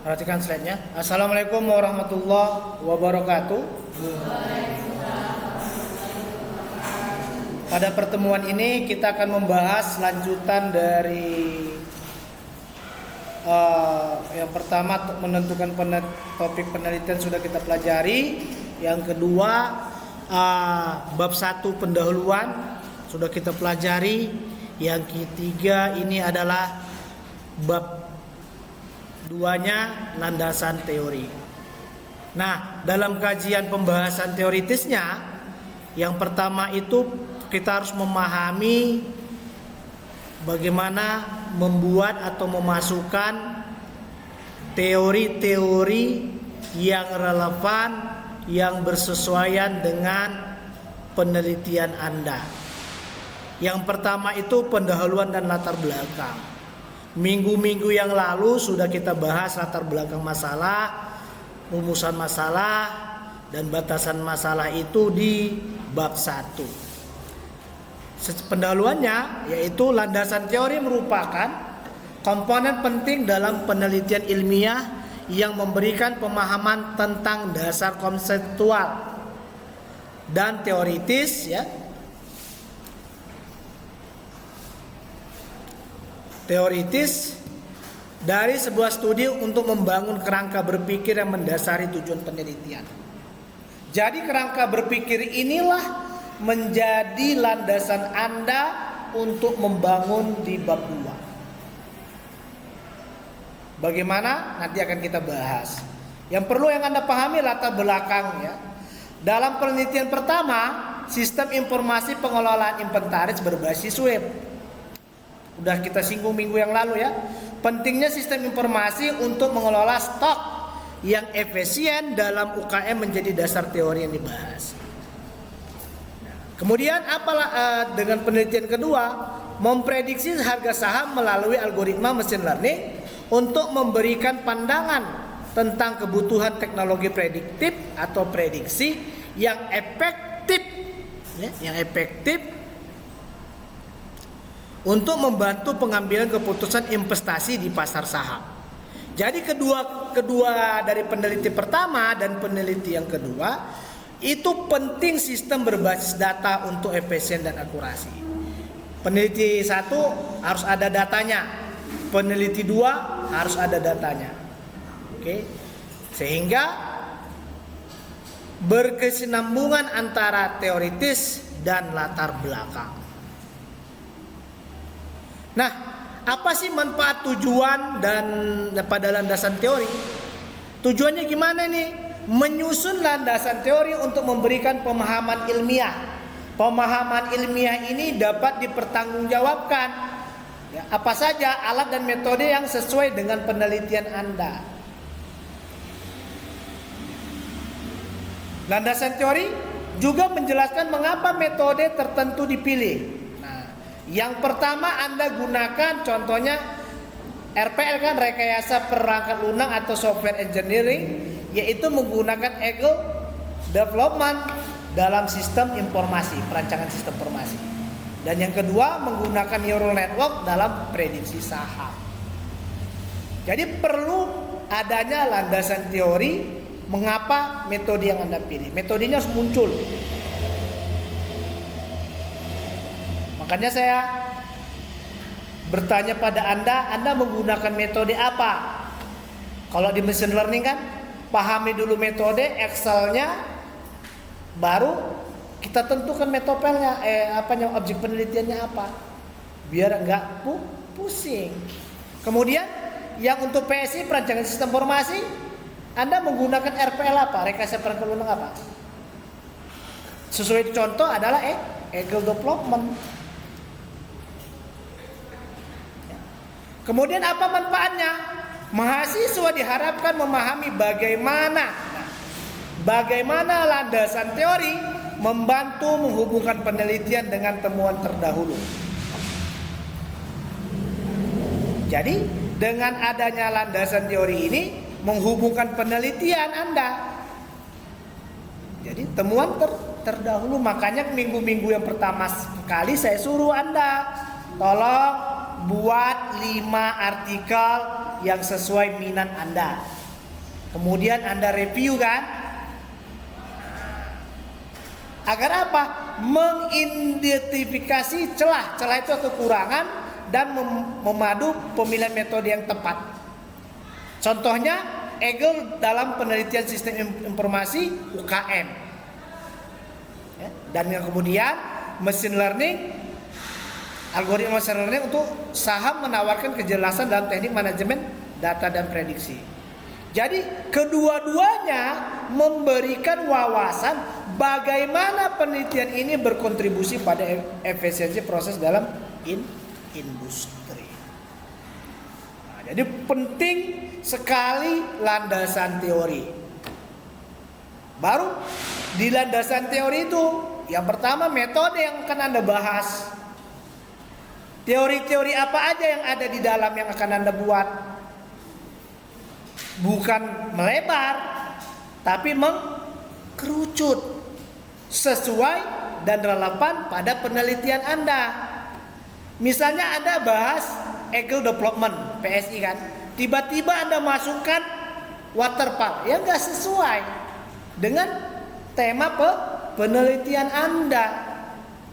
Perhatikan slide-nya. Assalamualaikum warahmatullahi wabarakatuh. Pada pertemuan ini kita akan membahas lanjutan dari yang pertama, menentukan topik penelitian sudah kita pelajari. Yang kedua, bab 1 pendahuluan sudah kita pelajari. Yang ketiga ini adalah bab 2-nya landasan teori. Nah, dalam kajian pembahasan teoritisnya, yang pertama itu kita harus memahami bagaimana membuat atau memasukkan teori-teori yang relevan, yang bersesuaian dengan penelitian Anda. Yang pertama itu pendahuluan dan latar belakang. Minggu-minggu yang lalu sudah kita bahas latar belakang masalah, rumusan masalah, dan batasan masalah itu di bab 1. Pendahuluannya yaitu landasan teori merupakan komponen penting dalam penelitian ilmiah yang memberikan pemahaman tentang dasar konseptual dan teoritis dari sebuah studi untuk membangun kerangka berpikir yang mendasari tujuan penelitian. Jadi kerangka berpikir inilah menjadi landasan Anda untuk membangun di bab 2. Bagaimana? Nanti akan kita bahas. Yang perlu yang Anda pahami latar belakangnya. Dalam penelitian pertama, sistem informasi pengelolaan inventaris berbasis web. Udah kita singgung minggu yang lalu ya. Pentingnya sistem informasi untuk mengelola stok yang efisien dalam UKM menjadi dasar teori yang dibahas. Kemudian dengan penelitian kedua, memprediksi harga saham melalui algoritma mesin learning untuk memberikan pandangan tentang kebutuhan teknologi prediktif atau prediksi yang efektif untuk membantu pengambilan keputusan investasi di pasar saham. Jadi kedua dari peneliti pertama dan peneliti yang kedua itu penting sistem berbasis data untuk efisien dan akurasi. Peneliti 1 harus ada datanya, peneliti 2 harus ada datanya. Oke. Sehingga berkesinambungan antara teoritis dan latar belakang. Nah, apa sih manfaat tujuan dan pada landasan teori? Tujuannya gimana nih? Menyusun landasan teori untuk memberikan pemahaman ilmiah. Pemahaman ilmiah ini dapat dipertanggungjawabkan. Ya, apa saja alat dan metode yang sesuai dengan penelitian Anda. Landasan teori juga menjelaskan mengapa metode tertentu dipilih. Yang pertama Anda gunakan contohnya RPL kan, rekayasa perangkat lunak atau software engineering, yaitu menggunakan ego development dalam sistem informasi, perancangan sistem informasi. Dan yang kedua menggunakan neural network dalam prediksi saham. Jadi perlu adanya landasan teori mengapa metode yang Anda pilih. Metodenya harus muncul. Makanya saya bertanya pada Anda menggunakan metode apa? Kalau di machine learning kan, pahami dulu metode, Excel-nya, baru kita tentukan metopelnya, objek penelitiannya apa, biar enggak pusing. Kemudian yang untuk PSI, perancangan sistem informasi, Anda menggunakan RPL apa, rekayasa perangkat lunak apa? Sesuai contoh adalah ego development. Kemudian apa manfaatnya? Mahasiswa diharapkan memahami bagaimana landasan teori membantu menghubungkan penelitian dengan temuan terdahulu. Jadi dengan adanya landasan teori ini menghubungkan penelitian Anda. Jadi temuan terdahulu. Makanya minggu-minggu yang pertama sekali saya suruh Anda tolong buat 5 artikel yang sesuai minat Anda. Kemudian Anda review kan? Agar apa? Mengidentifikasi celah itu kekurangan dan memadu pemilihan metode yang tepat. Contohnya Eagle dalam penelitian sistem informasi UKM. Ya, dan yang kemudian machine learning, algoritma machine learning untuk saham menawarkan kejelasan dalam teknik manajemen data dan prediksi. Jadi kedua-duanya memberikan wawasan bagaimana penelitian ini berkontribusi pada efisiensi proses dalam industri. Nah, jadi penting sekali landasan teori. Baru di landasan teori itu yang pertama metode yang akan Anda bahas. Teori-teori apa aja yang ada di dalam yang akan Anda buat. Bukan melebar, tapi mengkerucut sesuai dan relevan pada penelitian Anda. Misalnya Anda bahas Eagle Development PSI kan, tiba-tiba Anda masukkan waterfall yang nggak sesuai dengan tema penelitian Anda,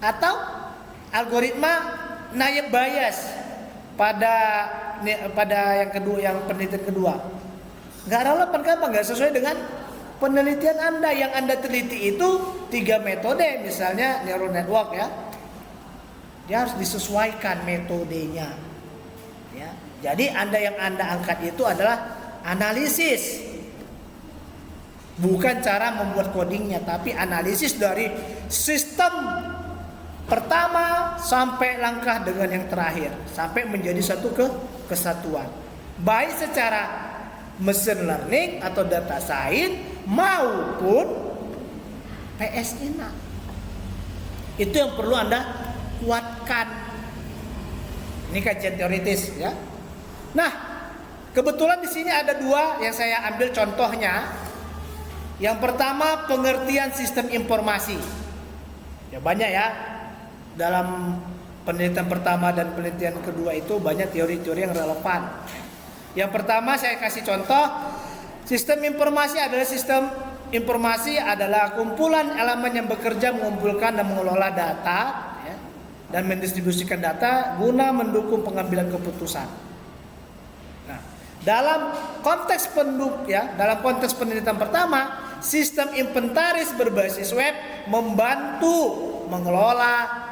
atau algoritma Naive Bayes pada yang kedua, yang penelitian kedua. Nggak relevan, kenapa? Nggak sesuai dengan penelitian Anda. Yang Anda teliti itu 3 metode, misalnya neural network ya. Dia harus disesuaikan metodenya. Ya. Jadi yang Anda angkat itu adalah analisis. Bukan cara membuat codingnya, tapi analisis dari sistem pertama sampai langkah dengan yang terakhir, sampai menjadi satu kesatuan. Baik secara machine learning atau data science maupun PSI. Itu yang perlu Anda kuatkan. Ini kajian teoritis ya. Nah, kebetulan di sini ada 2 yang saya ambil contohnya. Yang pertama pengertian sistem informasi. Ya banyak ya. Dalam penelitian pertama dan penelitian kedua itu banyak teori-teori yang relevan. Yang pertama saya kasih contoh, sistem informasi adalah kumpulan elemen yang bekerja mengumpulkan dan mengelola data ya, dan mendistribusikan data guna mendukung pengambilan keputusan. Nah, dalam konteks penelitian pertama, sistem inventaris berbasis web membantu mengelola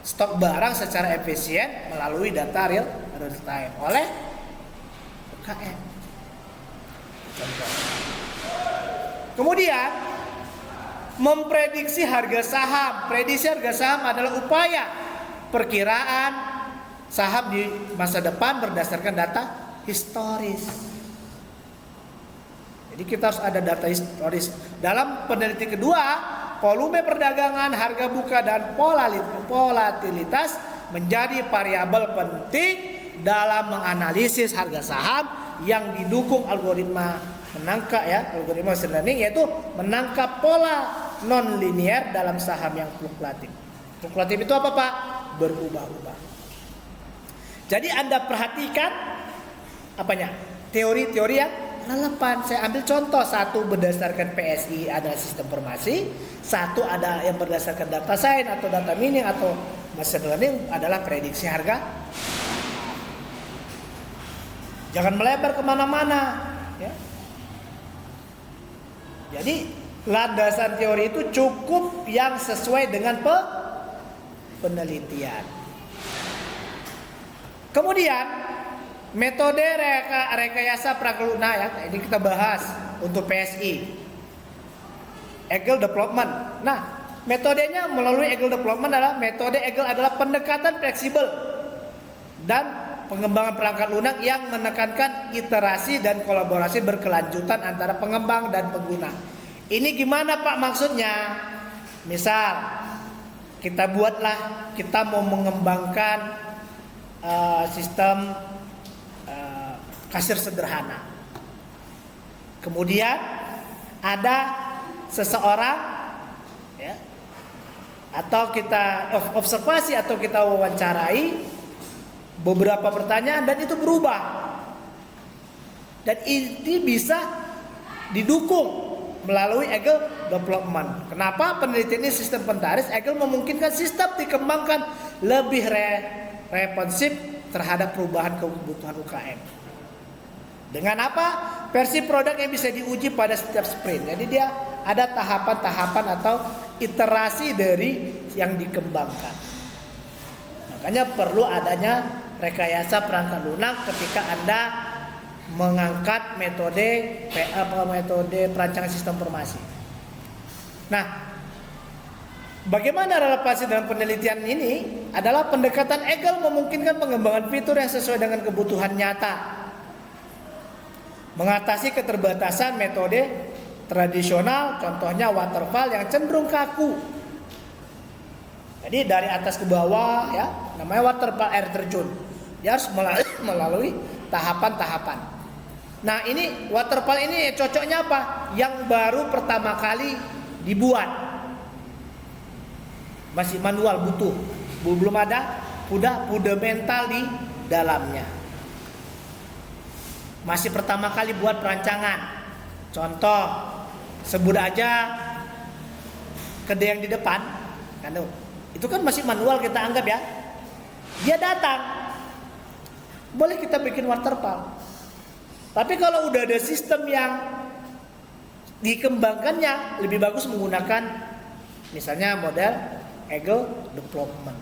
stok barang secara efisien melalui data real time oleh UKM. Kemudian memprediksi harga saham. Prediksi harga saham adalah upaya perkiraan saham di masa depan berdasarkan data historis. Jadi kita harus ada data historis. Dalam penelitian kedua, volume perdagangan, harga buka dan volatilitas menjadi variabel penting dalam menganalisis harga saham yang didukung algoritma algoritma machine learning, yaitu menangkap pola non-linear dalam saham yang fluktuatif. Fluktuatif itu apa Pak? Berubah-ubah. Jadi Anda perhatikan apanya? Teori-teori yang relevan. Saya ambil contoh, 1 berdasarkan PSI adalah sistem informasi, 1 ada yang berdasarkan data science atau data mining atau machine learning adalah prediksi harga. Jangan melebar kemana-mana ya. Jadi landasan teori itu cukup yang sesuai dengan penelitian. Kemudian metode rekayasa perangkat lunak ya, ini kita bahas untuk PSI Eagle Development. Nah, metodenya melalui Eagle Development metode Eagle adalah pendekatan fleksibel dan pengembangan perangkat lunak yang menekankan iterasi dan kolaborasi berkelanjutan antara pengembang dan pengguna. Ini gimana Pak maksudnya? Misal kita mau mengembangkan sistem kasir sederhana. Kemudian ada seseorang ya, atau kita observasi atau kita wawancarai beberapa pertanyaan dan itu berubah. Dan ini bisa didukung melalui Agile Development. Kenapa penelitian ini sistem pentaris? Agile memungkinkan sistem dikembangkan lebih responsif terhadap perubahan kebutuhan UKM. Dengan apa? Versi produk yang bisa diuji pada setiap sprint. Jadi dia ada tahapan-tahapan atau iterasi dari yang dikembangkan. Makanya perlu adanya rekayasa perangkat lunak ketika Anda mengangkat metode perancangan sistem informasi. Nah, bagaimana relevansi dalam penelitian ini adalah pendekatan Agile memungkinkan pengembangan fitur yang sesuai dengan kebutuhan nyata, mengatasi keterbatasan metode tradisional, contohnya waterfall yang cenderung kaku. Jadi dari atas ke bawah, ya, namanya waterfall air terjun. Dia harus melalui tahapan-tahapan. Nah, ini waterfall ini cocoknya apa? Yang baru pertama kali dibuat, masih manual, belum ada fundamental di dalamnya. Masih pertama kali buat perancangan. Contoh, sebut aja kedai yang di depan, kan itu kan masih manual kita anggap ya. Dia datang, boleh kita bikin waterfall. Tapi kalau udah ada sistem yang dikembangkannya, lebih bagus menggunakan misalnya model Agile Development.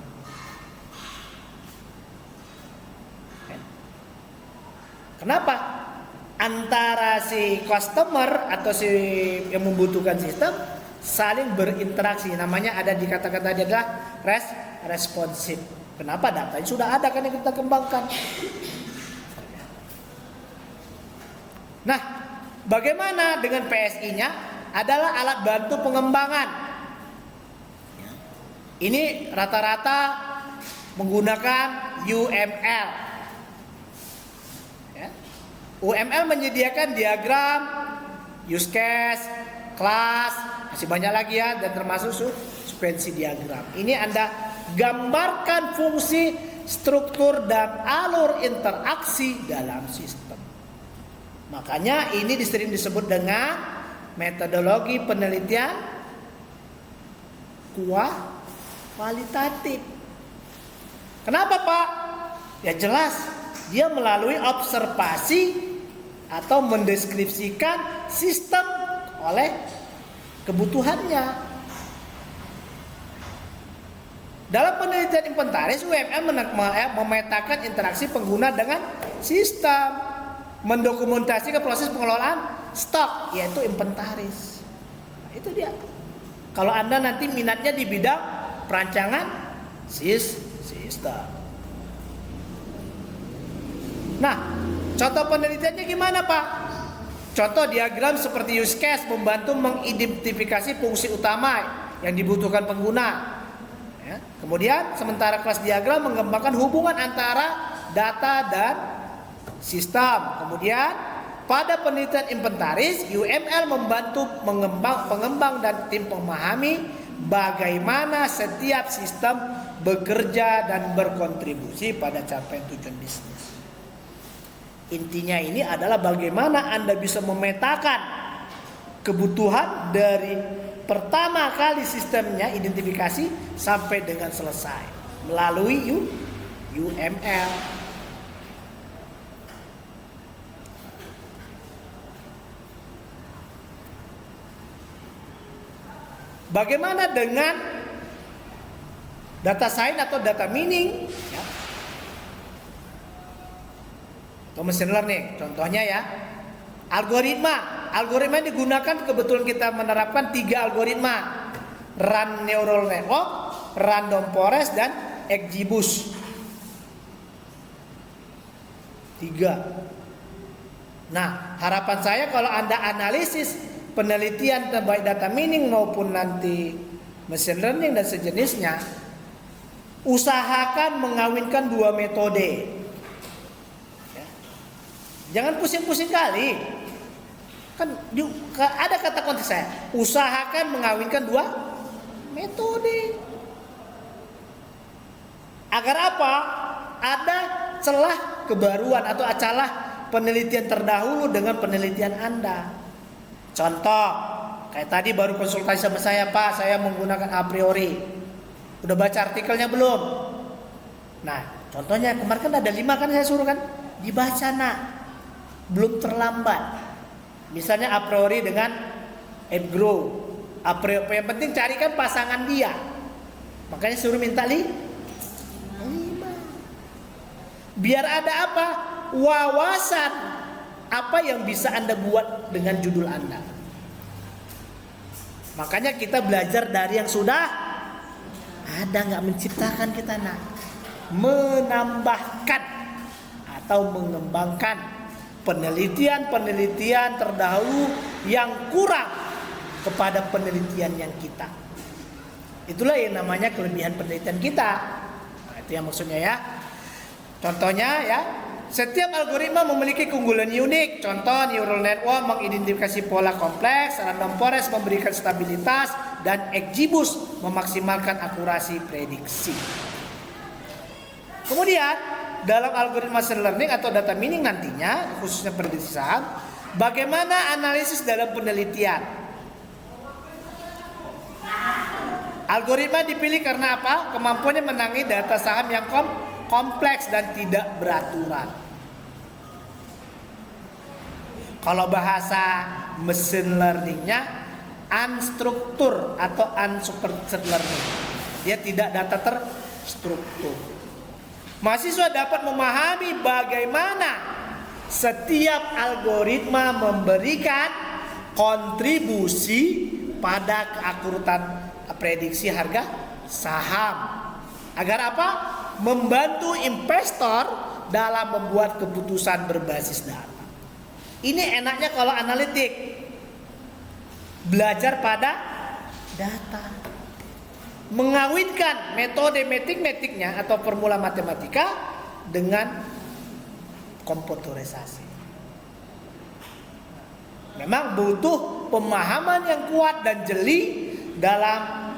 Kenapa? Antara si customer atau si yang membutuhkan sistem saling berinteraksi. Namanya ada di kata-kata dia adalah responsif. Kenapa? Datanya sudah ada kan yang kita kembangkan. Nah, bagaimana dengan PSI-nya? Adalah alat bantu pengembangan. Ini rata-rata menggunakan UML. Ya. UML menyediakan diagram, use case, kelas, masih banyak lagi ya, dan termasuk sequensi diagram. Ini Anda gambarkan fungsi, struktur, dan alur interaksi dalam sistem. Makanya ini sering disebut dengan metodologi penelitian kualitatif. Kenapa Pak? Ya jelas, dia melalui observasi atau mendeskripsikan sistem oleh kebutuhannya. Dalam penelitian inventaris, UML memetakan interaksi pengguna dengan sistem, mendokumentasikan proses pengelolaan stok, yaitu inventaris. Nah, itu dia. Kalau Anda nanti minatnya di bidang perancangan sistem. Nah, contoh penelitiannya gimana Pak? Contoh diagram seperti use case membantu mengidentifikasi fungsi utama yang dibutuhkan pengguna. Ya. Kemudian sementara kelas diagram mengembangkan hubungan antara data dan sistem. Kemudian pada penelitian inventaris, UML membantu pengembang dan tim memahami bagaimana setiap sistem bekerja dan berkontribusi pada capaian tujuan bisnis. Intinya ini adalah bagaimana Anda bisa memetakan kebutuhan dari pertama kali sistemnya identifikasi sampai dengan selesai melalui UML. Bagaimana dengan data science atau data mining, ya, atau machine learning? Contohnya ya, algoritma digunakan, kebetulan kita menerapkan 3 algoritma: run neural network, random forest, dan XGBoost. 3. Nah, harapan saya kalau Anda analisis penelitian baik data mining maupun nanti machine learning dan sejenisnya, usahakan mengawinkan 2 metode. Ya. Jangan pusing-pusing kali. Kan ada kata kunci saya, usahakan mengawinkan 2 metode. Agar apa? Ada celah kebaruan atau celah penelitian terdahulu dengan penelitian Anda. Contoh, kayak tadi baru konsultasi sama saya, Pak, saya menggunakan a priori. Udah baca artikelnya belum? Nah, contohnya kemarin kan ada 5 kan saya suruh kan? Dibaca nak, belum terlambat. Misalnya a priori dengan Edgrow. A priori, yang penting carikan pasangan dia. Makanya suruh minta 5. Biar ada apa? Wawasan apa yang bisa Anda buat dengan judul Anda. Makanya kita belajar dari yang sudah ada, nggak menciptakan kita nak, menambahkan atau mengembangkan penelitian-penelitian terdahulu yang kurang kepada penelitian yang kita. Itulah yang namanya kelebihan penelitian kita. Nah, itu yang maksudnya ya. Contohnya ya, setiap algoritma memiliki keunggulan unik. Contoh, neural network mengidentifikasi pola kompleks, random forest memberikan stabilitas, dan XGBoost memaksimalkan akurasi prediksi. Kemudian, dalam algoritma machine learning atau data mining nantinya, khususnya prediksi saham, bagaimana analisis dalam penelitian? Algoritma dipilih karena apa? Kemampuannya menangani data saham yang kompleks dan tidak beraturan. Kalau bahasa mesin learningnya unstruktur atau unsupervised learning. Dia tidak data terstruktur. Mahasiswa dapat memahami bagaimana setiap algoritma memberikan kontribusi pada keakuratan prediksi harga saham. Agar apa? Membantu investor dalam membuat keputusan berbasis data. Ini enaknya kalau analitik, belajar pada data, mengawinkan metode matematiknya atau formula matematika dengan komputerisasi. Memang butuh pemahaman yang kuat dan jeli dalam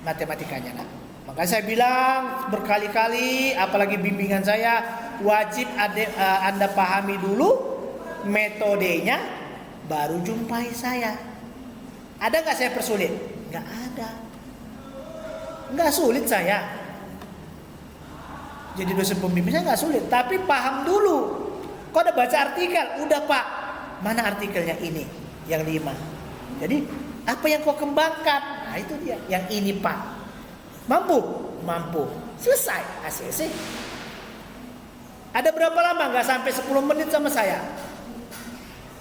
matematikanya. Nah, makanya saya bilang berkali-kali, apalagi bimbingan saya, wajib Anda pahami dulu metodenya, baru jumpai saya. Ada nggak saya persulit? Nggak ada. Nggak sulit saya. Jadi dosen pembimbing saya nggak sulit, tapi paham dulu. Kok ada baca artikel? Udah Pak, mana artikelnya ini? Yang 5. Jadi apa yang kau kembangkan? Nah itu dia. Yang ini Pak. Mampu? Mampu. Selesai. ACC. Ada berapa lama? Nggak sampai 10 menit sama saya.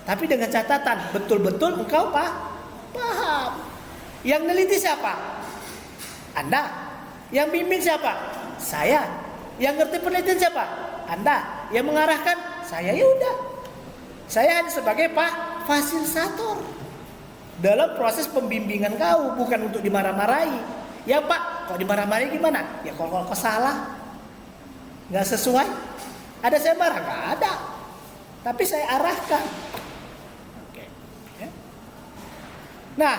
Tapi dengan catatan, betul-betul engkau paham. Yang neliti siapa? Anda. Yang bimbing siapa? Saya. Yang ngerti penelitian siapa? Anda. Yang mengarahkan? Saya. Ya udah. Saya hanya sebagai fasilitator dalam proses pembimbingan kau, bukan untuk dimarah-marahi. Ya Pak, kok dimarah-marahi gimana? Ya kalau salah, nggak sesuai, ada saya marah? Nggak ada. Tapi saya arahkan. Oke. Nah,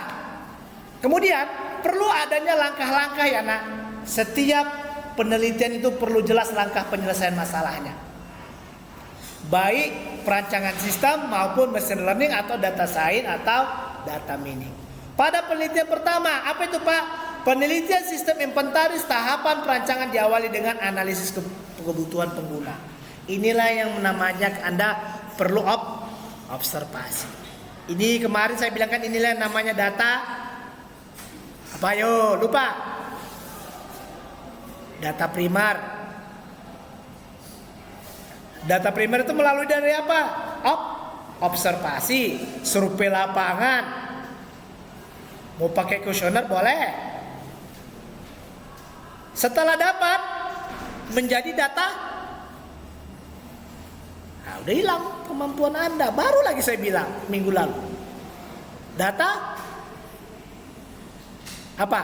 kemudian perlu adanya langkah-langkah ya nak. Setiap penelitian itu perlu jelas langkah penyelesaian masalahnya. Baik perancangan sistem maupun machine learning atau data science atau data mining. Pada penelitian pertama, apa itu Pak? Penelitian sistem inventaris tahapan perancangan diawali dengan analisis kebutuhan pengguna. Inilah yang namanya Anda perlu observasi. Ini kemarin saya bilangkan inilah yang namanya data. Apa yo? Lupa. Data primer. Data primer itu melalui dari apa? Observasi, survei lapangan. Mau pakai kuesioner boleh. Setelah dapat menjadi data, nah, udah hilang kemampuan Anda. Baru lagi saya bilang minggu lalu. Data apa?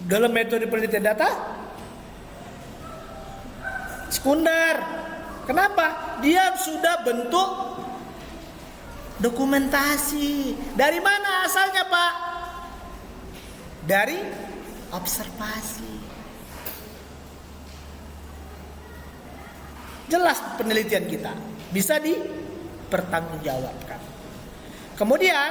Dalam metode penelitian data sekunder. Kenapa? Dia sudah bentuk dokumentasi. Dari mana asalnya Pak? Dari observasi. Jelas penelitian kita, bisa dipertanggungjawabkan. Kemudian,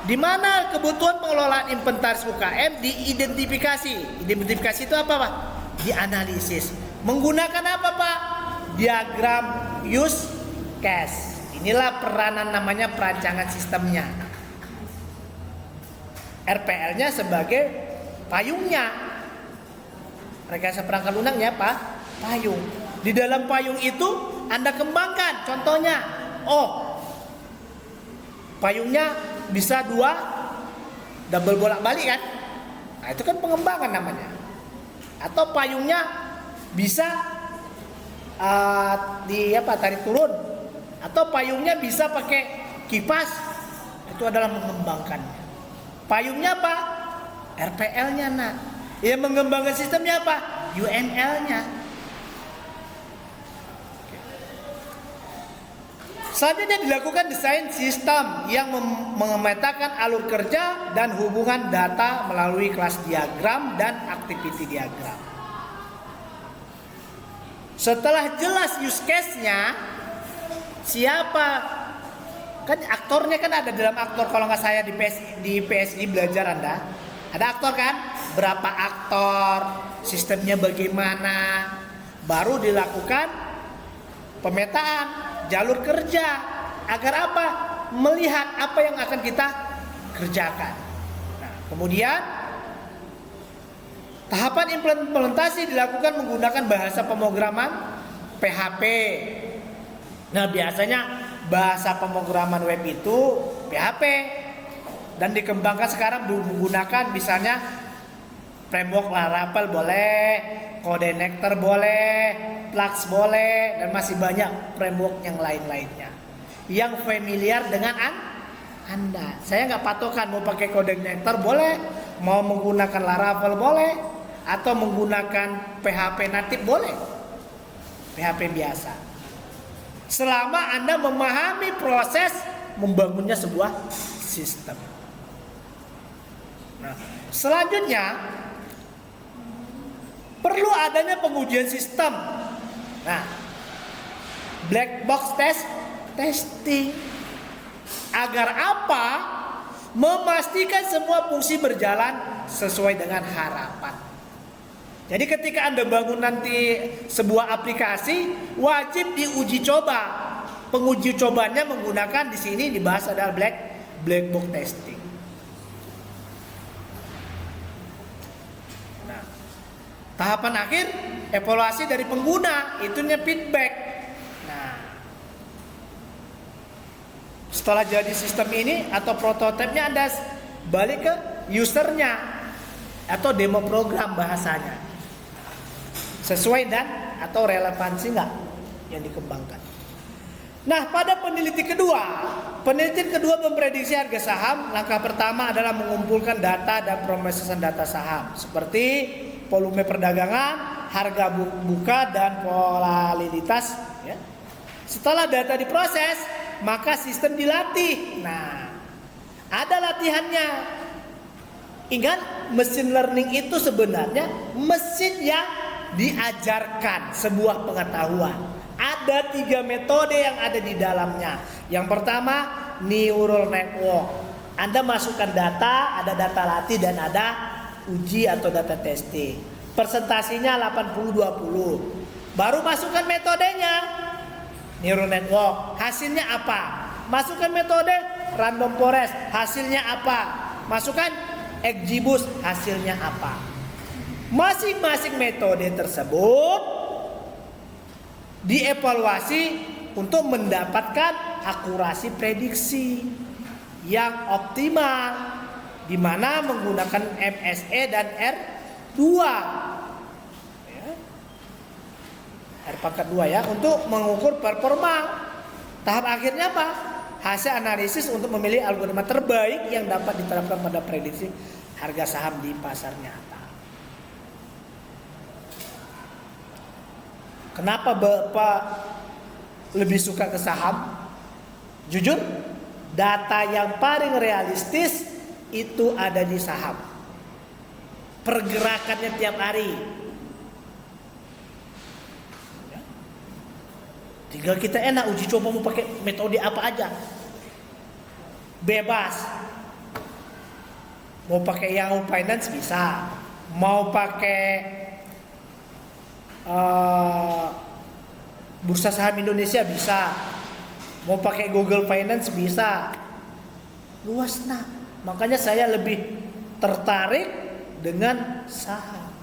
di mana kebutuhan pengelolaan inventaris UKM diidentifikasi. Identifikasi itu apa, Pak? Dianalisis. Menggunakan apa, Pak? Diagram use case. Inilah peranan namanya perancangan sistemnya. RPL-nya sebagai payungnya. Rekayasa perangkat lunaknya apa? Payung. Di dalam payung itu Anda kembangkan. Contohnya, payungnya bisa 2 double bolak-balik kan? Nah, itu kan pengembangan namanya. Atau payungnya bisa tarik turun. Atau payungnya bisa pakai kipas. Itu adalah mengembangkannya. Payungnya apa? RPL-nya, nak. Yang mengembangkan sistemnya apa? UML-nya. Selanjutnya dilakukan desain sistem yang memetakan alur kerja dan hubungan data melalui kelas diagram dan activity diagram. Setelah jelas use case-nya, siapa? Kan aktornya kan ada dalam aktor, kalau nggak saya di PSI belajar Anda. Ada aktor kan? Berapa aktor? Sistemnya bagaimana? Baru dilakukan pemetaan jalur kerja. Agar apa? Melihat apa yang akan kita kerjakan. Nah, kemudian tahapan implementasi dilakukan menggunakan bahasa pemrograman PHP. Nah, biasanya bahasa pemrograman web itu PHP dan dikembangkan sekarang menggunakan misalnya framework Laravel boleh, Codenector boleh, Flux boleh, dan masih banyak framework yang lain-lainnya yang familiar dengan Anda. Saya nggak patokan mau pakai Codenector boleh, mau menggunakan Laravel boleh, atau menggunakan PHP natif boleh, PHP biasa. Selama Anda memahami proses membangunnya sebuah sistem. Nah, selanjutnya perlu adanya pengujian sistem. Nah, black box testing. Agar apa? Memastikan semua fungsi berjalan sesuai dengan harapan. Jadi ketika Anda bangun nanti sebuah aplikasi, wajib diuji coba. Penguji cobanya menggunakan di sini dibahas adalah black box testing. Nah, tahapan akhir evaluasi dari pengguna, itunya feedback. Nah, setelah jadi sistem ini atau prototipenya Anda balik ke usernya atau demo program bahasanya. Sesuai dan atau relevansi enggak yang dikembangkan. Nah, pada penelitian kedua memprediksi harga saham. Langkah pertama adalah mengumpulkan data dan pemrosesan data saham seperti volume perdagangan, harga buka, dan volatilitas. Ya. Setelah data diproses, maka sistem dilatih. Nah, ada latihannya. Ingat, mesin learning itu sebenarnya mesin yang diajarkan sebuah pengetahuan. Ada 3 metode yang ada di dalamnya. Yang pertama, neural network. Anda masukkan data, ada data latih dan ada uji atau data testing. Persentasinya 80-20. Baru masukkan metodenya. Neural network, hasilnya apa? Masukkan metode random forest, hasilnya apa? Masukkan XGBoost, hasilnya apa? Masing-masing metode tersebut dievaluasi untuk mendapatkan akurasi prediksi yang optimal, di mana menggunakan MSE dan R2 ya. R-2 ya, untuk mengukur performa. Tahap akhirnya apa? Hasil analisis untuk memilih algoritma terbaik yang dapat diterapkan pada prediksi harga saham di pasar nyata. Kenapa Bapak lebih suka ke saham? Jujur, data yang paling realistis itu ada di saham. Pergerakannya tiap hari. Tinggal kita enak uji coba mau pakai metode apa aja. Bebas. Mau pakai Yahoo Finance bisa. Mau pakai Bursa Saham Indonesia bisa. Mau pakai Google Finance bisa. Luas nah. Makanya saya lebih tertarik dengan saham.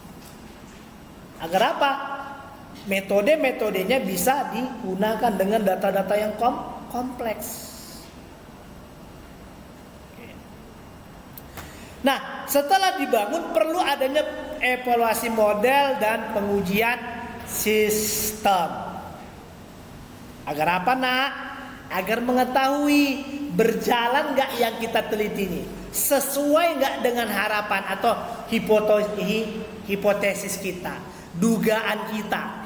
Agar apa? Metode-metodenya bisa digunakan dengan data-data yang kompleks. Nah, setelah dibangun perlu adanya evaluasi model dan pengujian sistem. Agar apa nak? Agar mengetahui berjalan nggak yang kita teliti ini, sesuai nggak dengan harapan atau hipotesis kita, dugaan kita.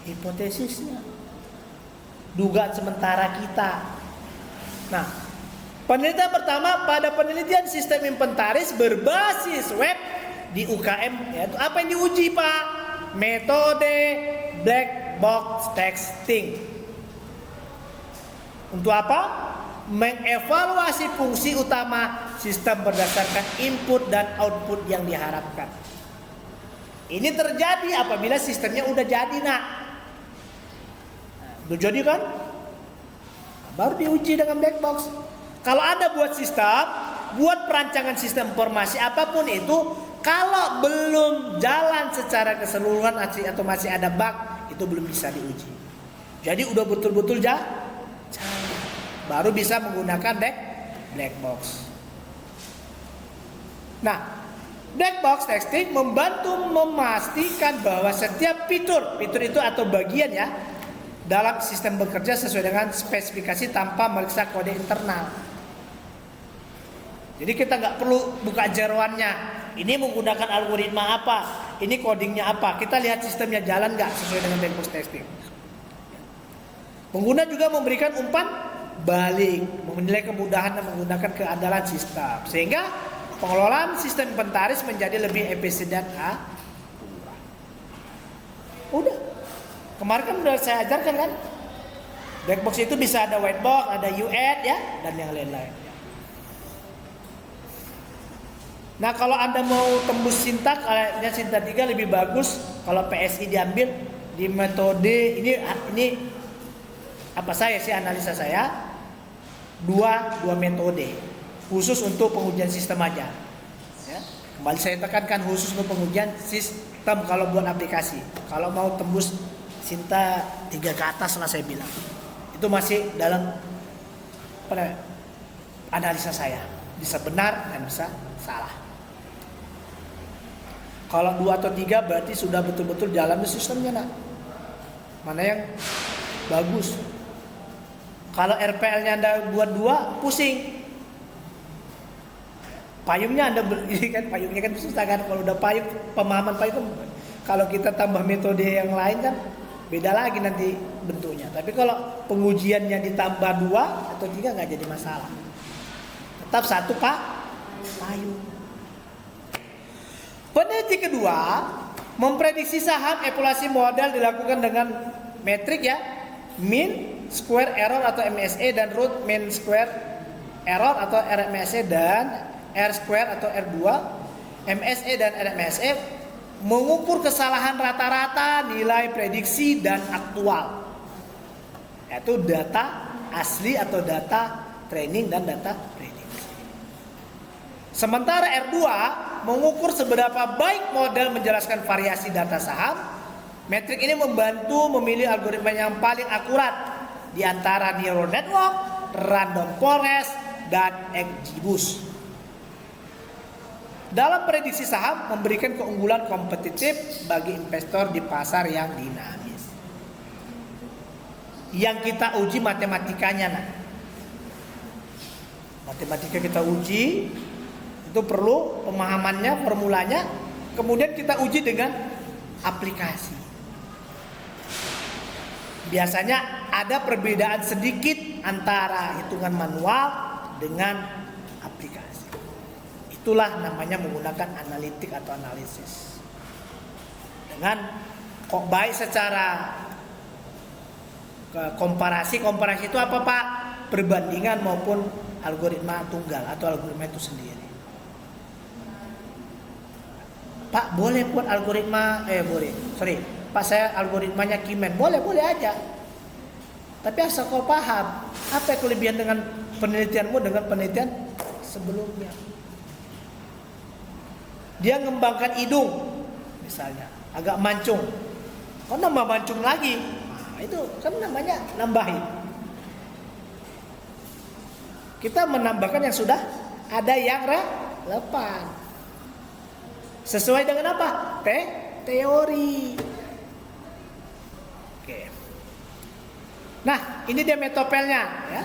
Hipotesisnya, dugaan sementara kita. Nah, penelitian pertama pada penelitian sistem inventaris berbasis web di UKM, yaitu apa yang diuji Pak? Metode black box testing. Untuk apa? Mengevaluasi fungsi utama sistem berdasarkan input dan output yang diharapkan. Ini terjadi apabila sistemnya udah jadi nak. Udah jadi kan? Baru diuji dengan black box. Kalau Anda buat sistem, buat perancangan sistem informasi apapun itu, kalau belum jalan secara keseluruhan atau masih ada bug, itu belum bisa diuji. Jadi udah betul-betul jalan, baru bisa menggunakan black box. Nah, black box testing membantu memastikan bahwa setiap fitur itu atau bagian ya dalam sistem bekerja sesuai dengan spesifikasi tanpa memeriksa kode internal. Jadi kita nggak perlu buka jeroannya. Ini menggunakan algoritma apa? Ini codingnya apa? Kita lihat sistemnya jalan nggak sesuai dengan black box testing. Pengguna juga memberikan umpan balik, menilai kemudahan dan menggunakan keandalan sistem, sehingga pengelolaan sistem inventaris menjadi lebih efisien dan akurat. Udah. Kemarin kan udah saya ajarkan kan, black box itu bisa ada white box, ada UAD ya, dan yang lain-lain. Nah kalau Anda mau tembus sintak, kayaknya sintak 3 lebih bagus kalau PSI diambil di metode ini apa saya sih analisa saya dua metode khusus untuk pengujian sistem aja. Ya. Kembali saya tekankan khusus untuk pengujian sistem kalau buat aplikasi. Kalau mau tembus Sinta 3 ke atas lah saya bilang. Itu masih dalam analisa saya. Bisa benar dan bisa salah. Kalau 2 atau 3 berarti sudah betul-betul jalan di sistemnya nak. Mana yang bagus. Kalau RPL-nya Anda buat 2 pusing. Payungnya Anda kan payungnya kan susah kan, kalau udah payung pemahaman payung. Kalau kita tambah metode yang lain kan beda lagi nanti bentuknya. Tapi kalau pengujiannya ditambah 2 atau 3 nggak jadi masalah. Tetap satu payung. Peneliti kedua memprediksi saham evaluasi modal dilakukan dengan metrik ya, mean square error atau MSE dan root mean square error atau RMSE dan R square atau R2, MSE dan RMSE mengukur kesalahan rata-rata nilai prediksi dan aktual, yaitu data asli atau data training dan data prediksi. Sementara R2 mengukur seberapa baik model menjelaskan variasi data saham. Metrik ini membantu memilih algoritma yang paling akurat di antara neural network, random forest, dan XGBoost. Dalam prediksi saham memberikan keunggulan kompetitif bagi investor di pasar yang dinamis. Yang kita uji matematikanya nah. Matematika kita uji itu perlu pemahamannya, formulanya, kemudian kita uji dengan aplikasi. Biasanya ada perbedaan sedikit antara hitungan manual dengan aplikasi. Itulah namanya menggunakan analitik atau analisis. Dengan kok baik secara komparasi itu apa Pak? Perbandingan maupun algoritma tunggal atau algoritma itu sendiri. Pak boleh buat algoritma Pak saya algoritmanya Kimen, boleh aja. Tapi asal kau paham apa kelebihan dengan penelitianmu dengan penelitian sebelumnya. Dia ngembangkan hidung misalnya agak mancung, kau nambah mancung lagi, nah, itu kan namanya nambahin. Kita menambahkan yang sudah ada yang relevan sesuai dengan apa? Teori. Oke. Nah, ini dia metopelnya ya.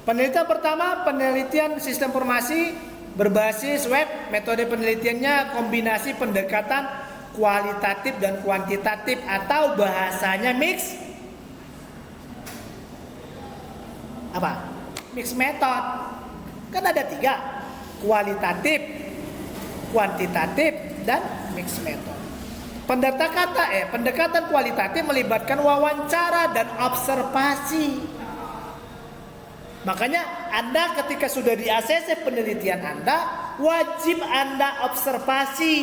Penelitian pertama, penelitian sistem informasi berbasis web. Metode penelitiannya kombinasi pendekatan kualitatif dan kuantitatif atau bahasanya mix mix method. Kan ada 3, kualitatif, kuantitatif, dan mix method. Pendekatan kualitatif melibatkan wawancara dan observasi. Makanya Anda ketika sudah di ACC penelitian Anda, wajib Anda observasi.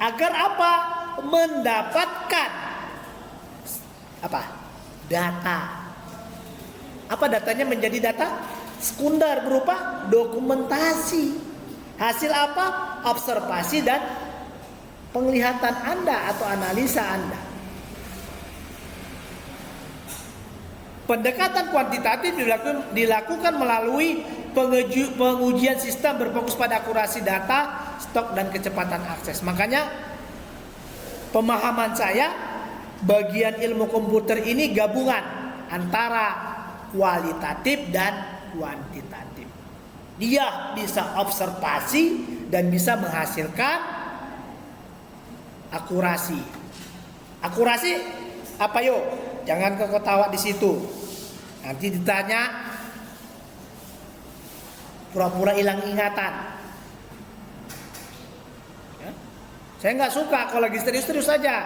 Agar apa? Mendapatkan data. Apa datanya menjadi data sekunder berupa dokumentasi. Hasil apa? Observasi dan penglihatan Anda atau analisa Anda. Pendekatan kuantitatif dilakukan melalui pengujian sistem berfokus pada akurasi data, stok, dan kecepatan akses. Makanya pemahaman saya bagian ilmu komputer ini gabungan antara kualitatif dan kuantitatif. Dia bisa observasi dan bisa menghasilkan akurasi. Akurasi apa yuk? Jangan ketawa di situ. Nanti ditanya pura-pura hilang ingatan. Ya? Saya nggak suka kalau lagi serius-serius saja.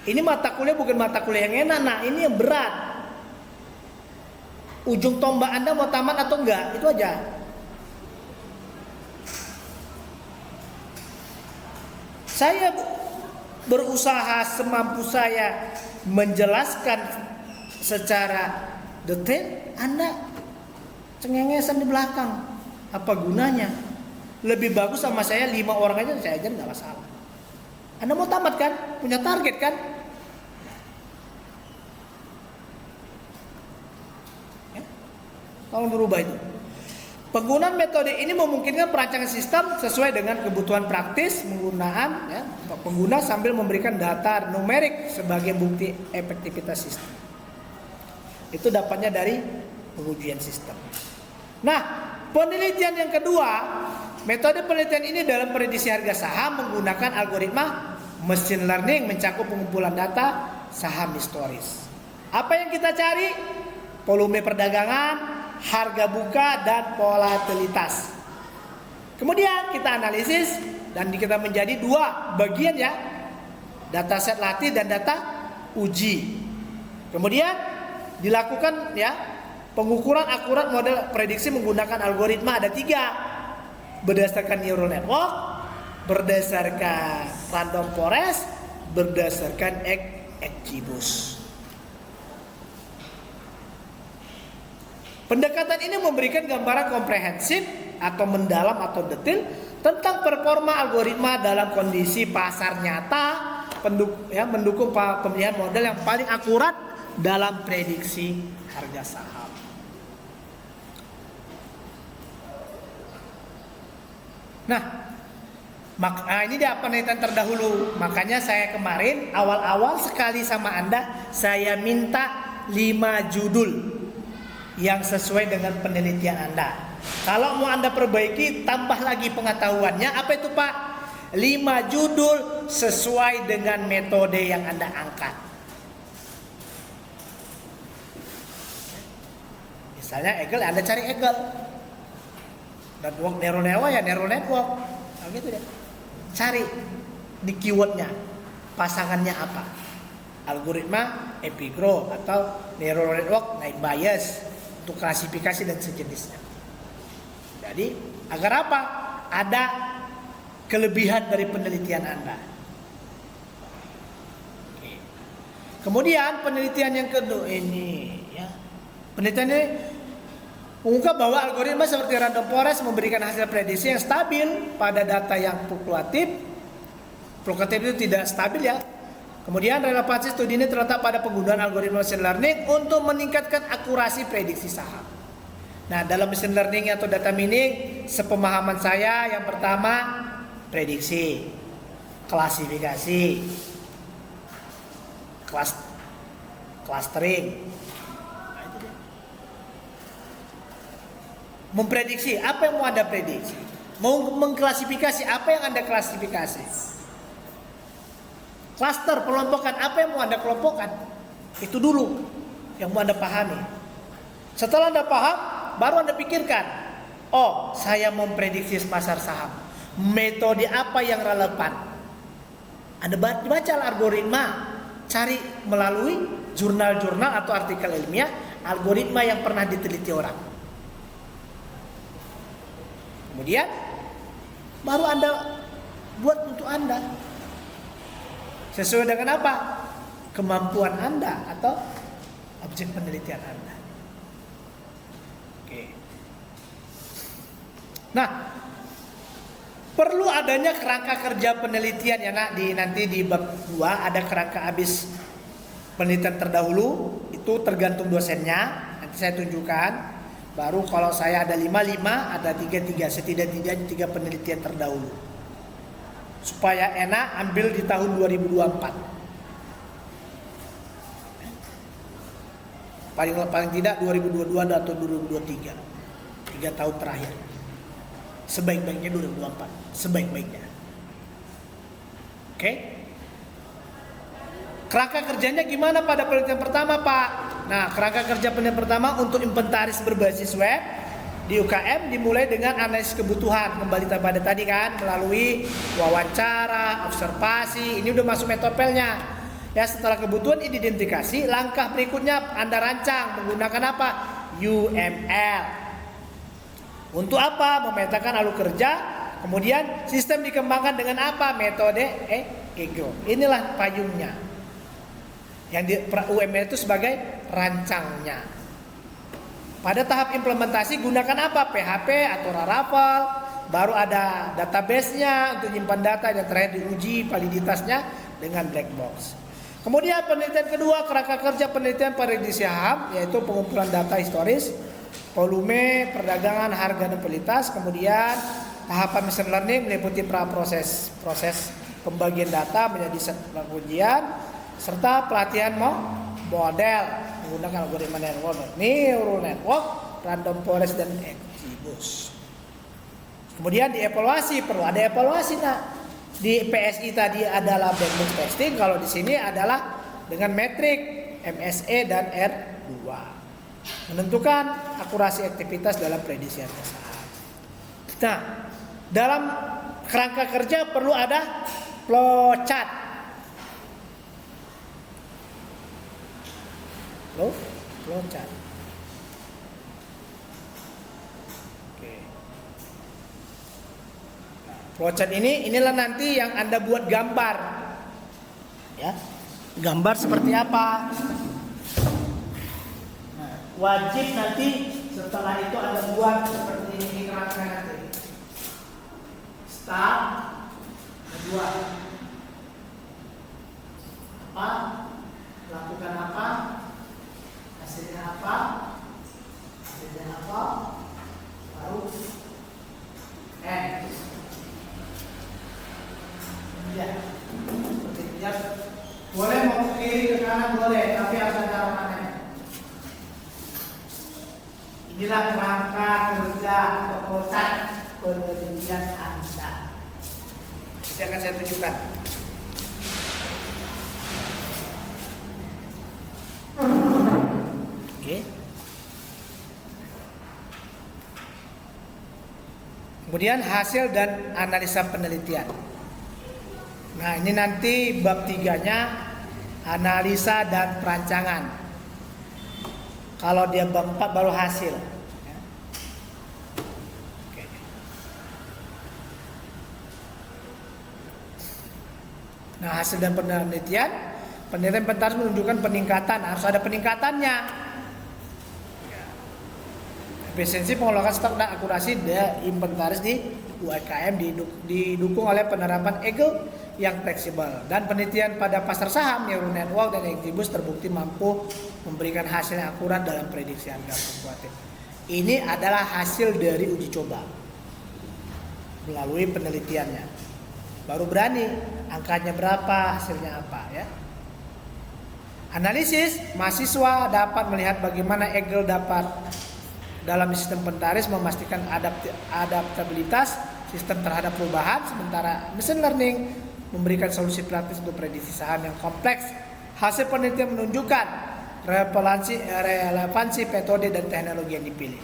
Ini mata kuliah bukan mata kuliah yang enak, nah ini yang berat. Ujung tombak Anda mau tamat atau enggak, itu aja. Saya berusaha semampu saya menjelaskan secara detail, Anda cengengesan di belakang. Apa gunanya? Lebih bagus sama saya 5 orang aja, saya aja nggak masalah. Anda mau tamat kan? Punya target kan? Ya? Tolong berubah itu. Penggunaan metode ini memungkinkan perancangan sistem sesuai dengan kebutuhan praktis pengguna sambil memberikan data numerik sebagai bukti efektivitas sistem. Itu dapatnya dari pengujian sistem. Nah, penelitian yang kedua, metode penelitian ini dalam prediksi harga saham menggunakan algoritma machine learning mencakup pengumpulan data saham historis. Apa yang kita cari? Volume perdagangan, harga buka, dan volatilitas. Kemudian kita analisis dan kita menjadi 2 bagian ya. Data set latih dan data uji. Kemudian dilakukan ya pengukuran akurat model prediksi menggunakan algoritma ada 3. Berdasarkan neural network, berdasarkan random forest, berdasarkan XGBoost. Pendekatan ini memberikan gambaran komprehensif atau mendalam atau detail tentang performa algoritma dalam kondisi pasar nyata, mendukung pemilihan model yang paling akurat dalam prediksi harga saham. Nah, ini dia penelitian terdahulu. Makanya saya kemarin awal-awal sekali sama Anda, saya minta 5 judul yang sesuai dengan penelitian Anda. Kalau mau Anda perbaiki, tambah lagi pengetahuannya. Apa itu Pak? 5 judul sesuai dengan metode yang Anda angkat. Misalnya Eagle, Anda cari Eagle. Network neural network ya neural network. Nah, gitu deh. Cari di keywordnya pasangannya apa, algoritma, epigrow atau neural network, night bias untuk klasifikasi dan sejenisnya. Jadi agar apa? Ada kelebihan dari penelitian Anda. Oke. Kemudian penelitian yang kedua ini, ya, penelitian ini mengungkap bahwa algoritma seperti random forest memberikan hasil prediksi yang stabil pada data yang fluktuatif. Fluktuatif itu tidak stabil ya. Kemudian relevansi studi ini terletak pada penggunaan algoritma machine learning untuk meningkatkan akurasi prediksi saham. Nah, dalam machine learning atau data mining, sepemahaman saya yang pertama prediksi, klasifikasi, clustering. Memprediksi, apa yang mau Anda prediksi? Mau mengklasifikasi, apa yang Anda klasifikasi? Cluster, pelompokan, apa yang mau Anda kelompokkan? Itu dulu yang mau Anda pahami. Setelah Anda paham, baru Anda pikirkan, oh, saya memprediksi pasar saham. Metode apa yang relevan? Anda baca algoritma, cari melalui jurnal-jurnal atau artikel ilmiah, algoritma yang pernah diteliti orang. Kemudian baru Anda buat untuk Anda. Sesuai dengan apa? Kemampuan Anda atau objek penelitian Anda. Oke. Nah, perlu adanya kerangka kerja penelitian ya nak, nanti di bab 2 ada kerangka habis penelitian terdahulu, itu tergantung dosennya. Nanti saya tunjukkan. Baru kalau saya ada 5, ada 3, setidak-tidaknya 3 penelitian terdahulu. Supaya enak ambil di tahun 2024. Paling tidak 2022 atau 2023. 3 tahun terakhir. Sebaik-baiknya 2024, sebaik-baiknya. Oke? Kerangka kerjanya gimana pada penelitian pertama, Pak? Nah, kerangka kerja penelitian pertama untuk inventaris berbasis web di UKM dimulai dengan analisis kebutuhan. Kembali pada tadi kan, melalui wawancara, observasi. Ini udah masuk metopelnya. Ya, setelah kebutuhan identifikasi, langkah berikutnya Anda rancang menggunakan apa? UML. Untuk apa? Memetakan alur kerja. Kemudian sistem dikembangkan dengan apa? Metode eGROW. Inilah payungnya. Yang di UML itu sebagai rancangnya. Pada tahap implementasi gunakan apa? PHP atau Laravel. Baru ada database-nya untuk menyimpan data, dan terakhir diuji validitasnya dengan black box. Kemudian penelitian kedua, kerangka kerja penelitian prediksi saham, yaitu pengumpulan data historis, volume, perdagangan, harga dan kualitas. Kemudian tahapan machine learning meliputi proses pembagian data menjadi pengujian serta pelatihan model menggunakan algoritma neural network, random forest dan XGBoost. Kemudian dievaluasi, perlu ada evaluasi. Nah, di PSI tadi adalah black box testing, kalau di sini adalah dengan metrik MSE dan R2. Menentukan akurasi aktivitas dalam prediksi harga saham. Nah, dalam kerangka kerja perlu ada flowchart. Flowchart. Oke. Flowchart inilah nanti yang Anda buat gambar. Ya. Gambar seperti apa? Nah, wajib nanti setelah itu Anda buat seperti ini kerangka nanti. Start. Kedua. Apa? Lakukan apa? Hasilnya apa? Baru ya, seperti itu. Boleh mau ke kiri ke kanan boleh, tapi harus ada ramalannya. Inilah kerangka kerja atau kotak penelitian Anda. Ini akan saya tunjukkan. Oke. Kemudian hasil dan analisa penelitian. Nah, ini nanti bab 3-nya analisa dan perancangan. Kalau dia bab 4 baru hasil. Nah, hasil dan penelitian Pentaris menunjukkan peningkatan, harus ada peningkatannya. Efisiensi pengelolaan stok dan akurasi inventaris di UMKM didukung oleh penerapan EGL yang fleksibel, dan penelitian pada pasar saham Neural Network dan Exibus terbukti mampu memberikan hasil yang akurat dalam prediksi harga fluktuatif. Ini adalah hasil dari uji coba melalui penelitiannya. Baru berani angkanya berapa, hasilnya apa ya. Analisis, mahasiswa dapat melihat bagaimana EGL dapat dalam sistem Pentaris memastikan adaptabilitas sistem terhadap perubahan, sementara machine learning memberikan solusi praktis untuk prediksi saham yang kompleks. Hasil penelitian menunjukkan relevansi metode dan teknologi yang dipilih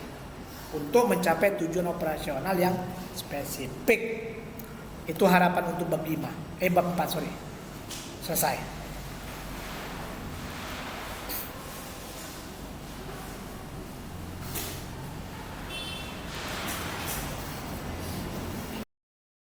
untuk mencapai tujuan operasional yang spesifik. Itu harapan untuk bab 4, Selesai.